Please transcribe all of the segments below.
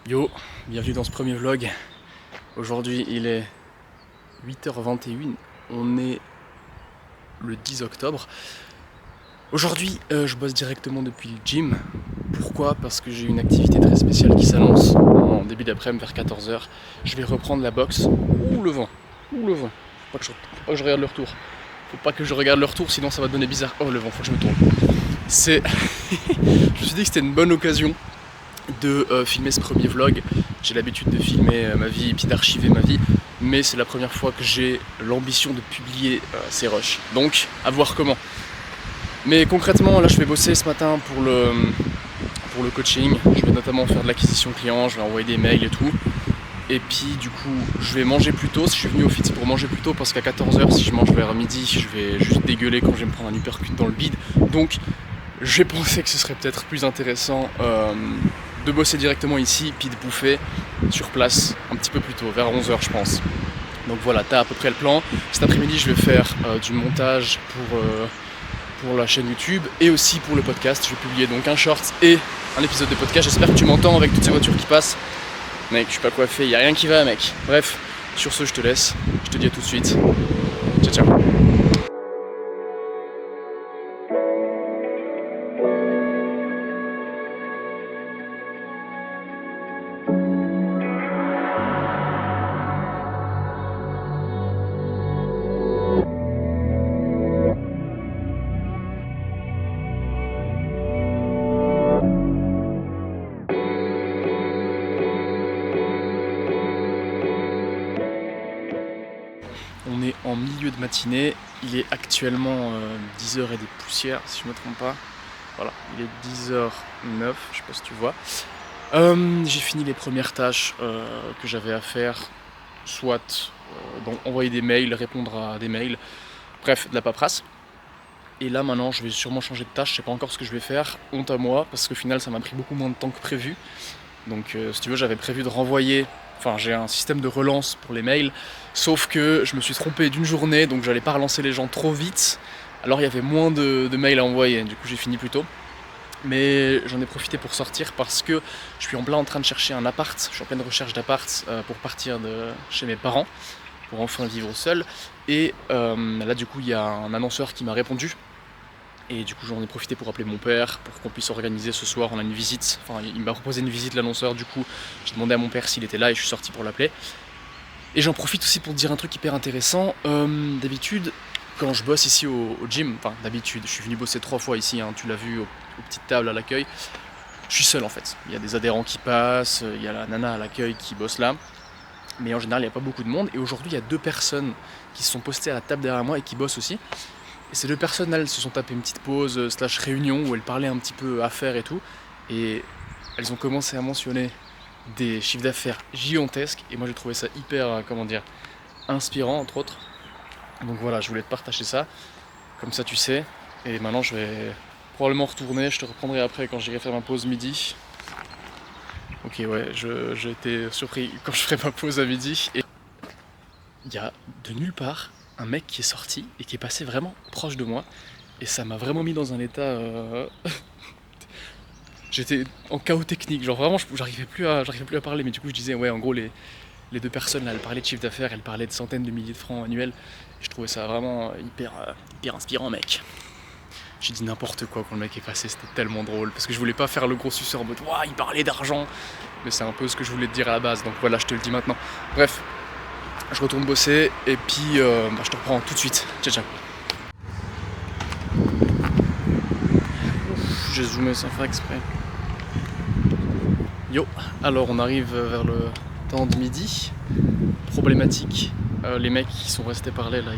Yo, bienvenue dans ce premier vlog. Aujourd'hui il est 8h21, on est le 10 octobre. Aujourd'hui je bosse directement depuis le gym. Pourquoi? Parce que j'ai une activité très spéciale qui s'annonce en début d'après-midi vers 14h. Je vais reprendre la boxe. Ouh le vent, faut pas que je regarde le retour. Faut pas que je regarde le retour sinon ça va donner bizarre. Oh le vent, faut que je me tourne. Je me suis dit que c'était une bonne occasion de filmer ce premier vlog. J'ai l'habitude de filmer ma vie et puis d'archiver ma vie, mais c'est la première fois que j'ai l'ambition de publier ces rushs. Donc, à voir comment. Mais concrètement, là je vais bosser ce matin pour le coaching. Je vais notamment faire de l'acquisition client, je vais envoyer des mails et tout. Et puis du coup, je vais manger plus tôt. Je suis venu au fit pour manger plus tôt parce qu'à 14h, si je mange vers midi, je vais juste dégueuler quand je vais me prendre un uppercut dans le bide. Donc, j'ai pensé que ce serait peut-être plus intéressant de bosser directement ici, puis de bouffer sur place un petit peu plus tôt, vers 11h je pense. Donc voilà, t'as à peu près le plan. Cet après-midi je vais faire du montage pour la chaîne YouTube et aussi pour le podcast. Je vais publier donc un short et un épisode de podcast. J'espère que tu m'entends avec toutes ces voitures qui passent. Mec, je suis pas coiffé, y a rien qui va mec. Bref, sur ce je te laisse, je te dis à tout de suite. Ciao ciao. On est en milieu de matinée, il est actuellement 10h et des poussières si je ne me trompe pas. Voilà, il est 10h09, je sais pas si tu vois. J'ai fini les premières tâches que j'avais à faire, soit donc envoyer des mails, répondre à des mails, bref, de la paperasse. Et là maintenant je vais sûrement changer de tâche, je sais pas encore ce que je vais faire, honte à moi, parce qu'au final ça m'a pris beaucoup moins de temps que prévu. Donc si tu veux j'avais prévu de renvoyer, enfin j'ai un système de relance pour les mails, sauf que je me suis trompé d'une journée, donc j'allais pas relancer les gens trop vite, alors il y avait moins de mails à envoyer, du coup j'ai fini plus tôt. Mais j'en ai profité pour sortir parce que je suis en plein en train de chercher un appart, je suis en pleine recherche d'appart pour partir de chez mes parents, pour enfin vivre seul. Et là du coup il y a un annonceur qui m'a répondu. Et du coup j'en ai profité pour appeler mon père, pour qu'on puisse organiser ce soir, on a une visite, enfin il m'a proposé une visite l'annonceur, du coup j'ai demandé à mon père s'il était là et je suis sorti pour l'appeler. Et j'en profite aussi pour te dire un truc hyper intéressant, d'habitude quand je bosse ici au gym, enfin d'habitude, je suis venu bosser 3 fois ici, hein, tu l'as vu aux petites tables à l'accueil, je suis seul en fait, il y a des adhérents qui passent, il y a la nana à l'accueil qui bosse là, mais en général il n'y a pas beaucoup de monde, et aujourd'hui il y a 2 personnes qui se sont postées à la table derrière moi et qui bossent aussi. Et ces 2 personnes, elles se sont tapées une petite pause slash réunion où elles parlaient un petit peu affaires et tout. Et elles ont commencé à mentionner des chiffres d'affaires gigantesques. Et moi j'ai trouvé ça hyper, inspirant entre autres. Donc voilà, je voulais te partager ça. Comme ça tu sais. Et maintenant je vais probablement retourner. Je te reprendrai après quand j'irai faire ma pause midi. Ok ouais, j'ai été surpris quand je ferai ma pause à midi. Et il y a de nulle part un mec qui est sorti et qui est passé vraiment proche de moi et ça m'a vraiment mis dans un état j'étais en chaos technique, genre vraiment j'arrivais plus à parler, mais du coup je disais ouais en gros les 2 personnes là elles parlaient de chiffre d'affaires, elles parlaient de centaines de milliers de francs annuels et je trouvais ça vraiment hyper inspirant mec. J'ai dit n'importe quoi quand le mec est passé, c'était tellement drôle parce que je voulais pas faire le gros suceur en mode ouah il parlait d'argent, mais c'est un peu ce que je voulais te dire à la base, donc voilà je te le dis maintenant. Bref, je retourne bosser et puis je te reprends tout de suite. Ciao ciao. Ouf, j'ai zoomé sans faire exprès. Yo, alors on arrive vers le temps de midi. Problématique, les mecs qui sont restés parler là,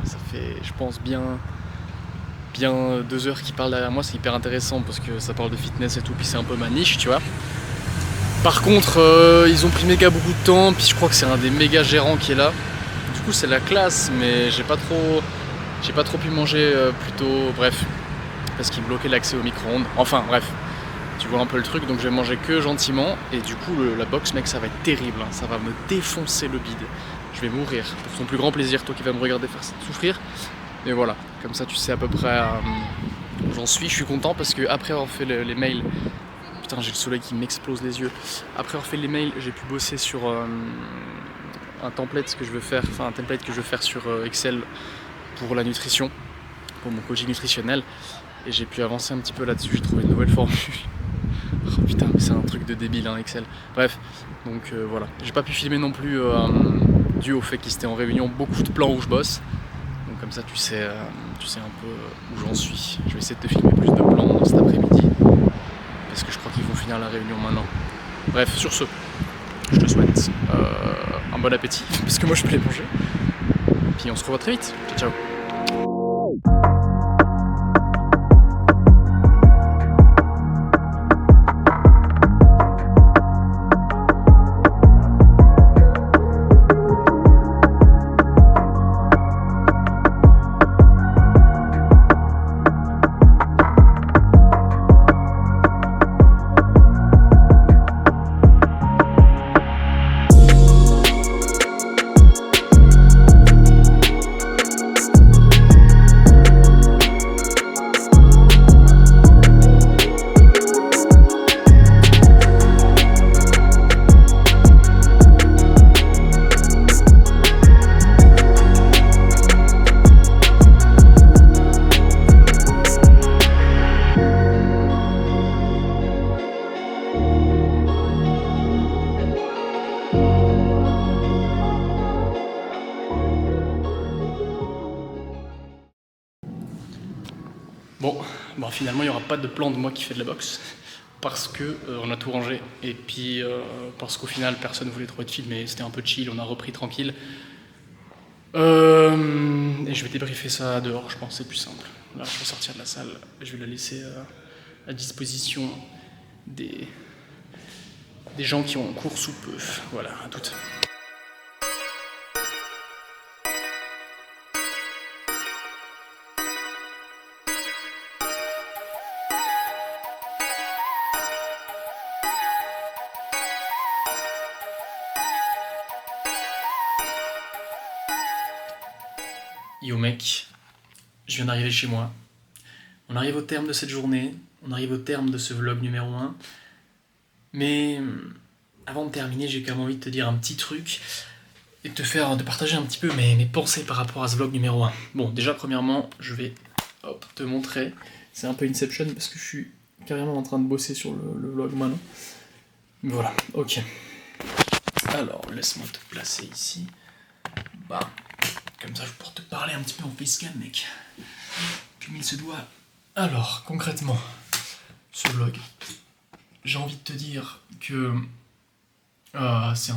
ça fait je pense bien 2 heures qu'ils parlent derrière moi, c'est hyper intéressant parce que ça parle de fitness et tout, puis c'est un peu ma niche, tu vois. Par contre, ils ont pris méga beaucoup de temps, puis je crois que c'est un des méga gérants qui est là. Du coup, c'est la classe, mais j'ai pas trop pu manger plus tôt, bref, parce qu'ils bloquaient l'accès au micro-ondes. Enfin, bref, tu vois un peu le truc, donc je vais manger que gentiment. Et du coup, la boxe, mec, ça va être terrible, hein, ça va me défoncer le bide. Je vais mourir, pour ton plus grand plaisir, toi qui vas me regarder faire souffrir. Mais voilà, comme ça, tu sais à peu près où j'en suis. Je suis content parce que après avoir fait les mails, putain, j'ai le soleil qui m'explose les yeux. Après avoir fait les mails, j'ai pu bosser sur un template que je veux faire sur Excel pour la nutrition, pour mon coaching nutritionnel. Et j'ai pu avancer un petit peu là-dessus, j'ai trouvé une nouvelle formule. Oh putain, mais c'est un truc de débile, hein, Excel. Bref, donc voilà. J'ai pas pu filmer non plus dû au fait qu'ils étaient en réunion beaucoup de plans où je bosse. Donc comme ça, tu sais un peu où j'en suis. Je vais essayer de te filmer plus de plans cet après-midi. Parce que je crois qu'ils vont finir la réunion maintenant. Bref, sur ce, je te souhaite un bon appétit, parce que moi je peux les manger. Puis on se revoit très vite. Ciao, ciao. Bon, finalement il n'y aura pas de plan de moi qui fait de la boxe parce que on a tout rangé et puis parce qu'au final personne ne voulait trop être filmé, c'était un peu chill, on a repris tranquille. Et je vais débriefer ça dehors, je pense, c'est plus simple. Là je vais sortir de la salle, je vais la laisser à disposition des gens qui ont cours sous peu. Voilà, à toutes. Yo mec, je viens d'arriver chez moi. On arrive au terme de cette journée, on arrive au terme de ce vlog numéro 1. Mais avant de terminer, j'ai quand même envie de te dire un petit truc et de partager un petit peu mes pensées par rapport à ce vlog numéro 1. Bon, déjà premièrement, je vais te montrer. C'est un peu Inception parce que je suis carrément en train de bosser sur le vlog maintenant. Voilà, ok. Alors, laisse-moi te placer ici. Bah, comme ça je pourrais te parler un petit peu en facecam, mec. Comme il se doit. Alors, concrètement, ce vlog, j'ai envie de te dire que c'est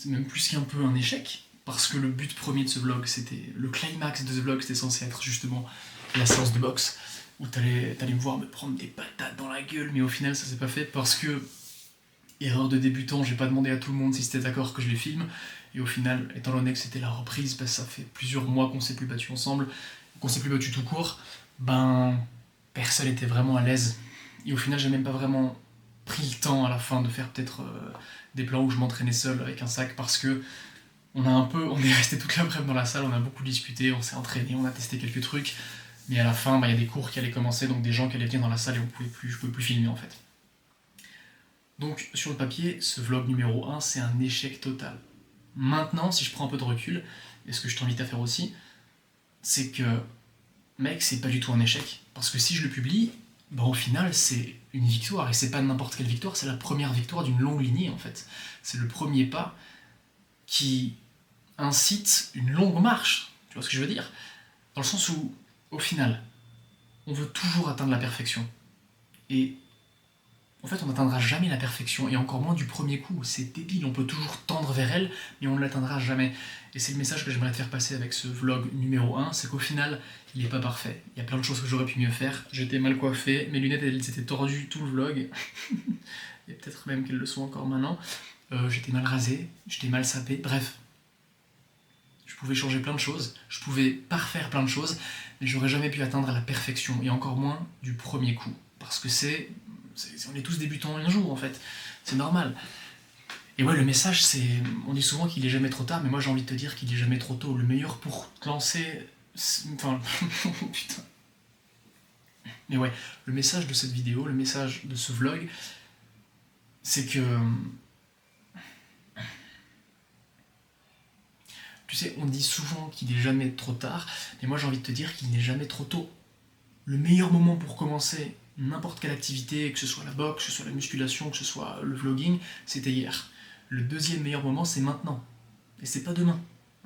même plus qu'un peu un échec, parce que le but premier de ce vlog, le climax de ce vlog, c'était censé être justement la séance de boxe, où t'allais me voir me prendre des patates dans la gueule, mais au final ça s'est pas fait parce que, erreur de débutant, j'ai pas demandé à tout le monde si c'était d'accord que je les filme, et au final, étant donné que c'était la reprise, parce que ça fait plusieurs mois qu'on s'est plus battu ensemble, qu'on s'est plus battu tout court, personne était vraiment à l'aise. Et au final, j'ai même pas vraiment pris le temps à la fin de faire peut-être des plans où je m'entraînais seul avec un sac parce que on est resté toute l'après-midi dans la salle, on a beaucoup discuté, on s'est entraîné, on a testé quelques trucs, mais à la fin, il y a des cours qui allaient commencer, donc des gens qui allaient venir dans la salle et je pouvais plus filmer en fait. Donc sur le papier, ce vlog numéro 1, c'est un échec total. Maintenant, si je prends un peu de recul, et ce que je t'invite à faire aussi, c'est que, mec, c'est pas du tout un échec. Parce que si je le publie, au final, c'est une victoire. Et c'est pas n'importe quelle victoire, c'est la première victoire d'une longue lignée, en fait. C'est le premier pas qui incite une longue marche. Tu vois ce que je veux dire ? Dans le sens où, au final, on veut toujours atteindre la perfection. Et en fait, on n'atteindra jamais la perfection, et encore moins du premier coup. C'est débile, on peut toujours tendre vers elle, mais on ne l'atteindra jamais. Et c'est le message que j'aimerais te faire passer avec ce vlog numéro 1, c'est qu'au final, il n'est pas parfait. Il y a plein de choses que j'aurais pu mieux faire. J'étais mal coiffé, mes lunettes elles s'étaient tordues tout le vlog. Et peut-être même qu'elles le sont encore maintenant. J'étais mal rasé, j'étais mal sapé, bref. Je pouvais changer plein de choses, je pouvais parfaire plein de choses, mais j'aurais jamais pu atteindre la perfection, et encore moins du premier coup. Parce que on est tous débutants un jour en fait, c'est normal. Et ouais, le message c'est, on dit souvent qu'il est jamais trop tard, mais moi j'ai envie de te dire qu'il est jamais trop tôt. Le meilleur pour te lancer, putain. Mais ouais, le message de cette vidéo, le message de ce vlog, c'est que... Tu sais, on dit souvent qu'il n'est jamais trop tard, mais moi j'ai envie de te dire qu'il n'est jamais trop tôt. Le meilleur moment pour commencer n'importe quelle activité, que ce soit la boxe, que ce soit la musculation, que ce soit le vlogging, c'était hier. Le deuxième meilleur moment, c'est maintenant. Et c'est pas demain.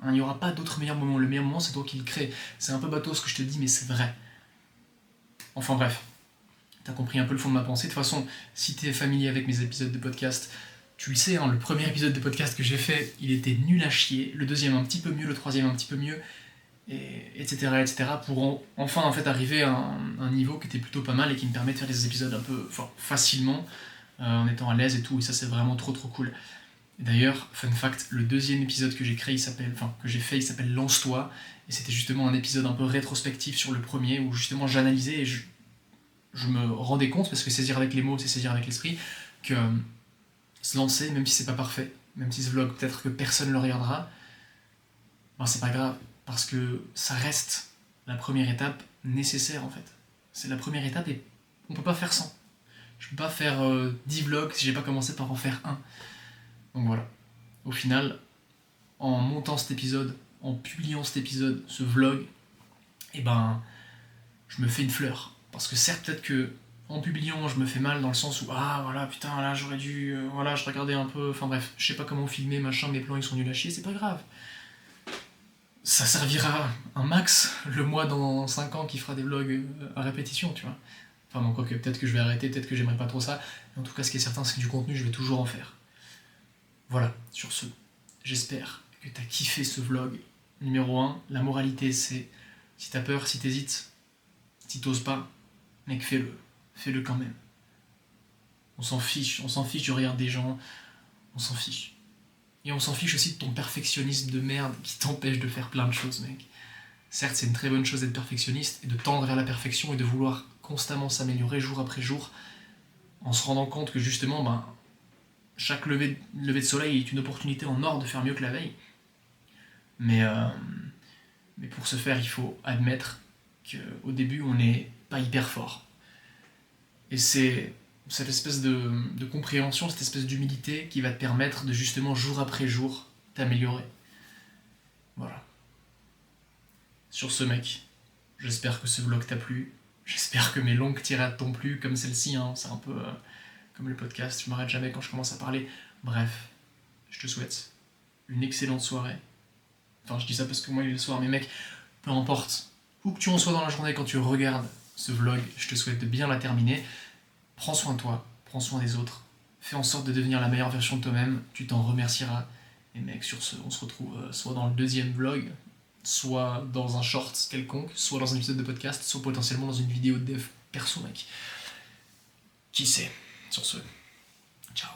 Il n'y aura pas d'autre meilleur moment. Le meilleur moment, c'est toi qui le crée. C'est un peu bateau ce que je te dis, mais c'est vrai. Enfin bref, t'as compris un peu le fond de ma pensée. De toute façon, si t'es familier avec mes épisodes de podcast, tu le sais, hein, le premier épisode de podcast que j'ai fait, il était nul à chier. Le deuxième un petit peu mieux, le troisième un petit peu mieux, etc. pour enfin en fait arriver à un niveau qui était plutôt pas mal et qui me permet de faire des épisodes un peu facilement, en étant à l'aise et tout. Et ça, c'est vraiment trop cool. D'ailleurs, fun fact, le deuxième épisode que j'ai créé, que j'ai fait, il s'appelle Lance-toi, et c'était justement un épisode un peu rétrospectif sur le premier, où justement j'analysais et je me rendais compte, parce que saisir avec les mots, c'est saisir avec l'esprit, que se lancer, même si c'est pas parfait, même si ce vlog, peut-être que personne le regardera, ben c'est pas grave, parce que ça reste la première étape nécessaire en fait. C'est la première étape et on peut pas faire sans. Je peux pas faire 10 vlogs si j'ai pas commencé par en faire un. Donc voilà. Au final, en montant cet épisode, en publiant cet épisode, ce vlog, et ben, je me fais une fleur. Parce que certes, peut-être que en publiant, je me fais mal dans le sens où ah voilà, putain, là j'aurais dû, voilà, je regardais un peu, enfin bref, je sais pas comment filmer, machin, mes plans ils sont nuls à chier, c'est pas grave. Ça servira un max le mois dans 5 ans qui fera des vlogs à répétition, tu vois. Enfin bon, quoique peut-être que je vais arrêter, peut-être que j'aimerais pas trop ça, mais en tout cas ce qui est certain c'est que du contenu je vais toujours en faire. Voilà, sur ce, j'espère que t'as kiffé ce vlog. Numéro 1, la moralité c'est, si t'as peur, si t'hésites, si t'oses pas, mec fais-le quand même. On s'en fiche du regard des gens, on s'en fiche. Et on s'en fiche aussi de ton perfectionnisme de merde qui t'empêche de faire plein de choses, mec. Certes, c'est une très bonne chose d'être perfectionniste et de tendre vers la perfection et de vouloir constamment s'améliorer jour après jour, en se rendant compte que justement, ben, chaque lever de soleil est une opportunité en or de faire mieux que la veille. Mais pour ce faire, il faut admettre qu'au début, on n'est pas hyper fort. Et c'est cette espèce de compréhension, cette espèce d'humilité qui va te permettre de justement, jour après jour, t'améliorer. Voilà. Sur ce, mec, j'espère que ce vlog t'a plu. J'espère que mes longues tirades t'ont plu, comme celle-ci, hein. C'est un peu comme le podcast, je m'arrête jamais quand je commence à parler. Bref, je te souhaite une excellente soirée. Enfin, je dis ça parce que moi, il est le soir, mais mec, peu importe où que tu en sois dans la journée quand tu regardes ce vlog, je te souhaite de bien la terminer. Prends soin de toi, prends soin des autres. Fais en sorte de devenir la meilleure version de toi-même, tu t'en remercieras. Et mec, sur ce, on se retrouve soit dans le deuxième vlog, soit dans un short quelconque, soit dans un épisode de podcast, soit potentiellement dans une vidéo de dev perso, mec. Qui sait? Sur ce, ciao.